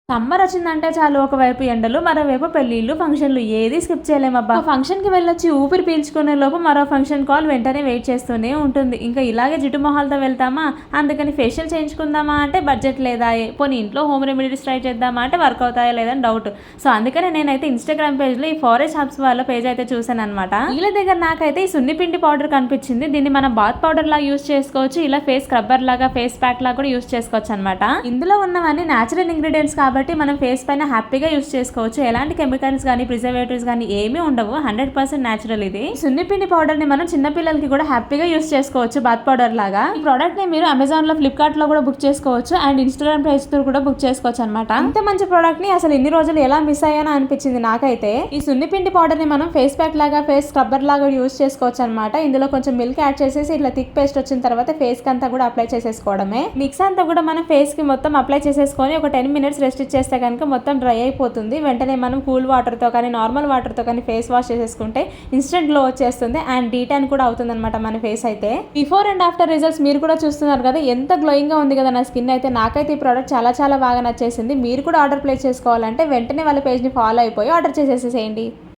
Summer వచ్చిందంటే చాలు ఒకవైపు ఎండలు, మరోవైపు పెళ్లిళ్ళు, ఫంక్షన్లు ఏది స్కిప్ చేయలేమబ్బా. ఫంక్షన్ కి వెళ్ళొచ్చి ఊపిరి పీల్చుకునే లోపు మరో ఫంక్షన్ కాల్ వెంటనే వెయిట్ చేస్తూనే ఉంటుంది. ఇంకా ఇలాగే జిడ్డు మొహాలతో వెళ్తామా, అందుకని ఫేషియల్ చేయించుకుందామా అంటే బడ్జెట్ లేదా, పోనీ ఇంట్లో హోమ్ రెమెడీస్ ట్రై చేద్దామా అంటే వర్క్ అవుతాయా లేదని డౌట్. సో అందుకనే నేనైతే ఇన్స్టాగ్రామ్ పేజ్ లో ఈ ఫారెస్ట్ హబ్స్ వాళ్ళ పేజ్ అయితే చూసాను అనమాట. వీళ్ళ దగ్గర నాకైతే ఈ సున్నిపిండి పౌడర్ కనిపించింది. దీన్ని మనం బాత్ పౌడర్ లాగా యూస్ చేసుకోవచ్చు, ఇలా ఫేస్ స్క్రబ్బర్ లాగా, ఫేస్ ప్యాక్ లాగా కూడా యూస్ చేసుకోవచ్చు అనమాట. ఇందులో ఉన్నవన్నీ నేచురల్ ఇంగ్రీడియంట్స్ కాబట్టి మనం ఫేస్ పైన హ్యాపీగా యూస్ చేసుకోవచ్చు. ఎలాంటి కెమికల్స్ కానీ ప్రిజర్వేటివ్స్ కానీ ఏమీ ఉండవు. 100% నేచురల్. ఇది సున్నిపిండి పౌడర్ ని మనం చిన్న పిల్లలకి కూడా హ్యాపీగా యూస్ చేసుకోవచ్చు, బాత్ పౌడర్ లాగా. ఈ ప్రోడక్ట్ ని మీరు అమెజాన్ లో, ఫ్లిప్కార్ట్ లో కూడా బుక్ చేసుకోవచ్చు అండ్ ఇన్స్టాగ్రామ్ పేజ్ తో కూడా బుక్ చేసుకోవచ్చు అనమాట. ఇంత మంచి ప్రోడక్ట్ ని అసలు ఇన్ని రోజులు ఎలా మిస్ అయ్యానో అనిపించింది నాకైతే. ఈ సున్నిపిండి పౌడర్ ని మనం ఫేస్ ప్యాక్ లాగా, ఫేస్ స్క్రబ్బర్ లాగా యూస్ చేసుకోవచ్చు అనమాట. ఇందులో కొంచెం మిల్క్ యాడ్ చేసేసి ఇట్లా థిక్ పేస్ట్ వచ్చిన తర్వాత ఫేస్ కి అంతా కూడా అప్లై చేసేసుకోవడమే. మిక్స్ అంతా కూడా మనం ఫేస్ కి మొత్తం అప్లై చేసేసుకొని ఒక 10 minutes రెస్ట్ చేస్తే కనుక మొత్తం డ్రై అయిపోతుంది. వెంటనే మనం కూల్ వాటర్తో కానీ, నార్మల్ వాటర్తో కానీ ఫేస్ వాష్ చేసేసుకుంటే ఇన్స్టెంట్ గ్లో వచ్చేస్తుంది అండ్ డీటాన్ కూడా అవుతుంది అనమాట మన ఫేస్ అయితే. బిఫోర్ అండ్ ఆఫ్టర్ రిజల్ట్స్ మీరు కూడా చూస్తున్నారు కదా, ఎంత గ్లోయింగ్ గా ఉంది కదా నా స్కిన్ అయితే. నాకైతే ఈ ప్రోడక్ట్ చాలా చాలా బాగా నచ్చేసింది. మీరు కూడా ఆర్డర్ ప్లేస్ చేసుకోవాలంటే వెంటనే వాళ్ళ పేజ్ ని ఫాలో అయిపోయి ఆర్డర్ చేసేసేయండి.